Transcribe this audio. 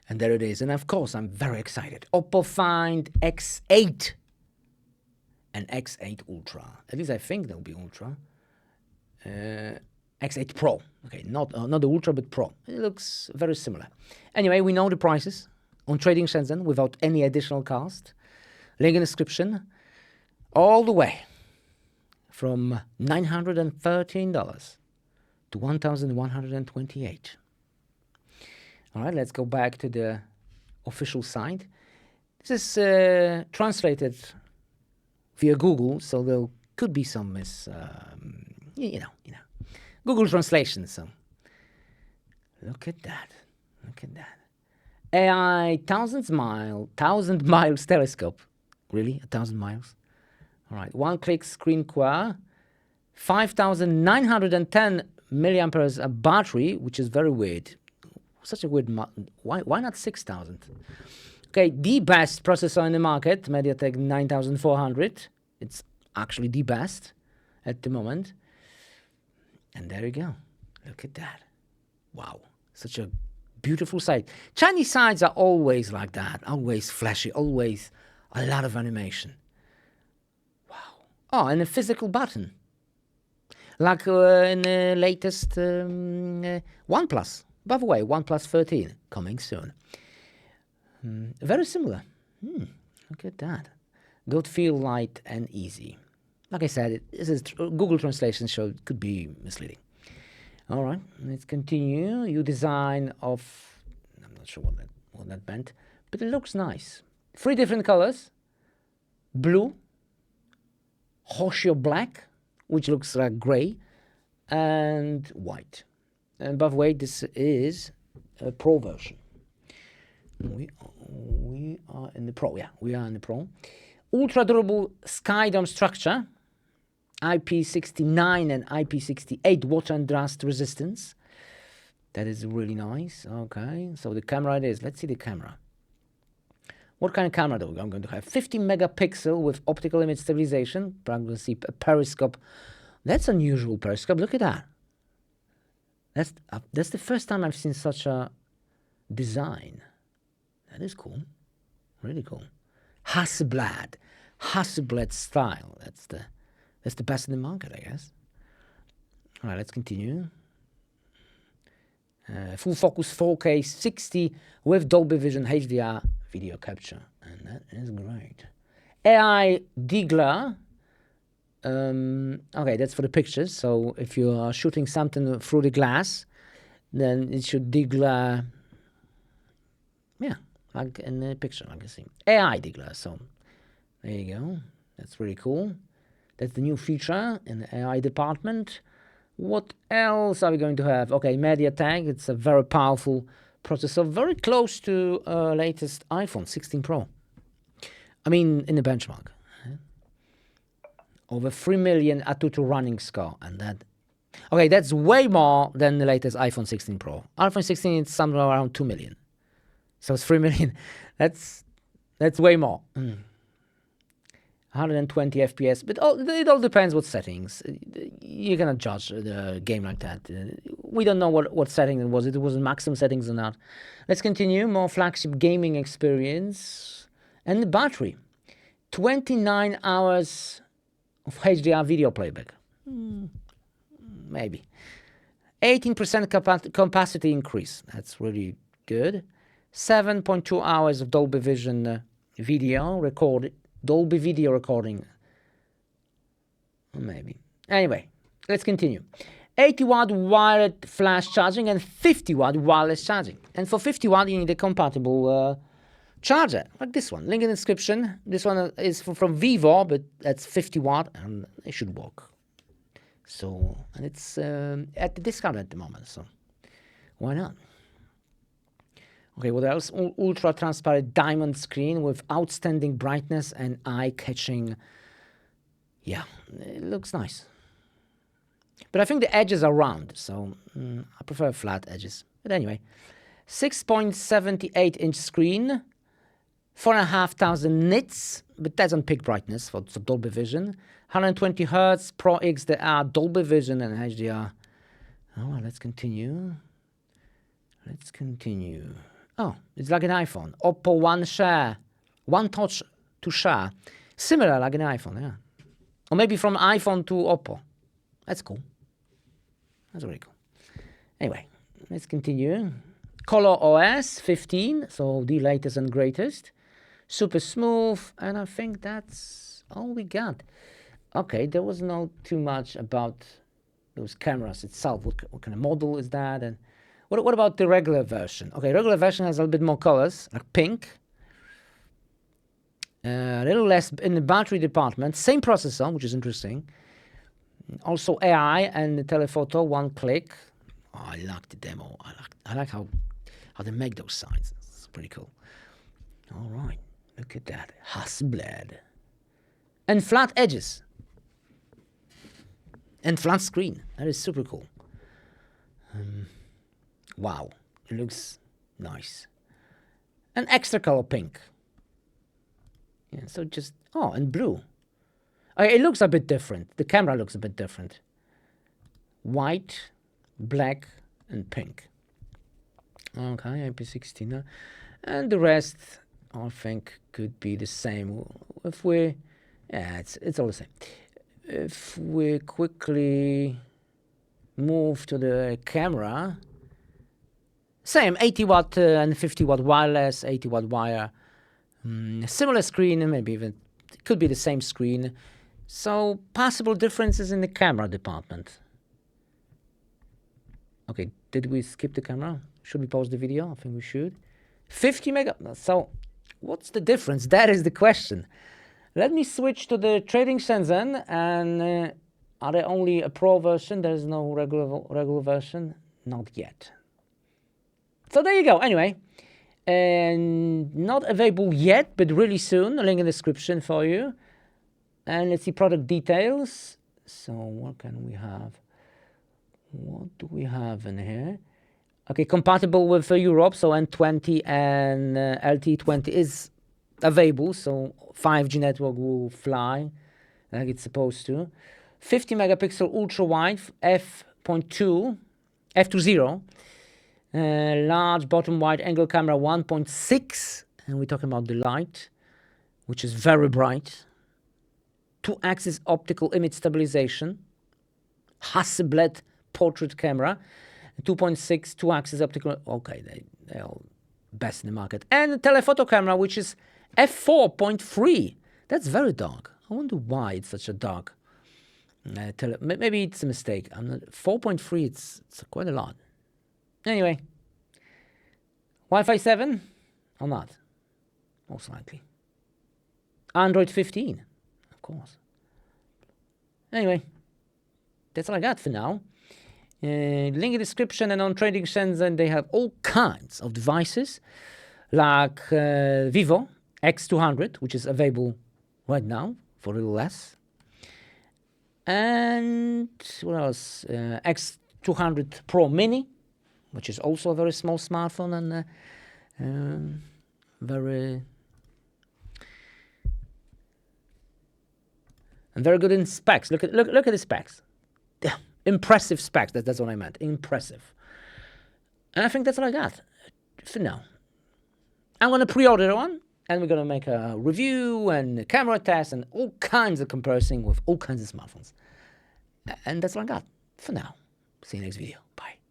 And there it is. And of course, I'm very excited. Oppo Find X8 and X8 Ultra. At least I think they'll be Ultra. X8 Pro. Okay, not the Ultra, but Pro. It looks very similar. Anyway, we know the prices on TridentZ without any additional cost. Link in the description. All the way from $913 to $1,128. All right, let's go back to the official site. This is translated via Google, so there could be some you know, Google translation. So look at that. AI 1,000 miles telescope. Really, 1,000 miles? All right, one-click screen quad, 5,910 milliamperes a battery, which is very weird. Such a weird. Why not 6,000? Okay, the best processor in the market, MediaTek 9400. It's actually the best at the moment. And there you go. Look at that. Wow, such a beautiful site. Chinese sites are always like that, always flashy, always a lot of animation. Wow. Oh, and a physical button. Like in the latest OnePlus. By the way, OnePlus 13 coming soon. Very similar. Look at that. Good feel, light and easy. Like I said, this is Google translation, so it could be misleading. All right, let's continue. New design of, I'm not sure what that meant, but it looks nice. 3 different colors: blue, horseshoe black, which looks like gray, and white. And by the way, this is a Pro version. We are in the Pro, yeah, we are in the Pro. Ultra durable sky dome structure, IP69 and IP68 water and dust resistance. That is really nice. Okay, so the camera it is. Let's see the camera. What kind of camera though? I'm going to have 50 megapixel with optical image stabilization. I'm going to see a periscope. That's unusual periscope. Look at that. That's the first time I've seen such a design. That is cool. Really cool. Hasselblad style. That's the best in the market, I guess. All right, let's continue. Full focus 4K 60 with Dolby Vision HDR video capture, and that is great. AI deglare. Okay, that's for the pictures. So if you are shooting something through the glass, then it should deglare. Yeah, like in the picture, like you see. AI deglare. So there you go. That's really cool. That's the new feature in the AI department. What else are we going to have? Okay, MediaTek. It's a very powerful processor, very close to latest iPhone 16 Pro. I mean, in the benchmark. Over 3 million Antutu running score, and that's way more than the latest iPhone 16 Pro. iPhone 16 is somewhere around 2 million. So it's 3 million. That's way more. 120 FPS, but it all depends what settings. You cannot judge the game like that. We don't know what setting it was. It was maximum settings or not. Let's continue. More flagship gaming experience. And the battery. 29 hours of HDR video playback. Maybe. 18% capacity increase. That's really good. 7.2 hours of Dolby Vision video recorded. Dolby video recording. Maybe. Anyway, let's continue. 80-watt wired flash charging and 50-watt wireless charging. And for 50-watt, you need a compatible charger, like this one. Link in the description. This one is from Vivo, but that's 50-watt, and it should work. So, and it's at the discount at the moment, so why not? Okay, what else? Ultra transparent diamond screen with outstanding brightness and eye-catching. Yeah, it looks nice. But I think the edges are round, so I prefer flat edges. But anyway, 6.78-inch screen, 4,500 nits, but that's on peak brightness for Dolby Vision. 120 Hz, Pro XDR, Dolby Vision, and HDR. Oh, well, let's continue. Oh, it's like an iPhone. Oppo One Share. One Touch to Share. Similar like an iPhone, yeah. Or maybe from iPhone to Oppo. That's cool. That's really cool. Anyway, let's continue. Color OS 15, so the latest and greatest. Super smooth, and I think that's all we got. Okay, there was not too much about those cameras itself. What kind of model is that? And what about the regular version? Okay, regular version has a little bit more colors, like pink. A little less in the battery department. Same processor, which is interesting. Also AI and the telephoto, one click. Oh, I like the demo. I like how they make those signs. It's pretty cool. All right, look at that. Hasselblad. And flat edges. And flat screen. That is super cool. Wow, it looks nice. And extra color pink. Yeah, so just, oh, and blue. It looks a bit different. The camera looks a bit different. White, black, and pink. Okay, IP16. And the rest, I think, could be the same. If we, yeah, it's all the same. If we quickly move to the camera, same 80 watt and 50 watt wireless, 80 watt wire. Similar screen, maybe even it could be the same screen. So possible differences in the camera department. Okay, did we skip the camera? Should we pause the video? I think we should. 50 mega. So what's the difference? That is the question. Let me switch to the TridentZ, and are there only a Pro version? There's no regular version? Not yet. So there you go. Anyway, and not available yet, but really soon. A link in the description for you. And let's see product details. So what can we have? What do we have in here? Okay, compatible with Europe, so N20 and LTE20 is available, so 5G network will fly like it's supposed to. 50 megapixel ultra wide f2.0, large bottom wide angle camera 1.6, and we're talking about the light, which is very bright. 2-axis optical image stabilization, Hasselblad portrait camera, 2.6 2-axis optical. Okay, they're all best in the market. And the telephoto camera, which is f4.3. That's very dark. I wonder why it's such a dark. Maybe it's a mistake. 4.3. It's quite a lot. Anyway, Wi-Fi 7 or not? Most likely. Android 15, of course. Anyway, that's all I got for now. Link in the description, and on TridentZ they have all kinds of devices like Vivo X200, which is available right now for a little less. And what else? X200 Pro Mini, which is also a very small smartphone and very good in specs. Look at the specs. Yeah, impressive specs. That's what I meant. Impressive. And I think that's all I got for now. I'm gonna pre-order one, and we're gonna make a review and a camera test and all kinds of comparison with all kinds of smartphones. And that's all I got for now. See you next video. Bye.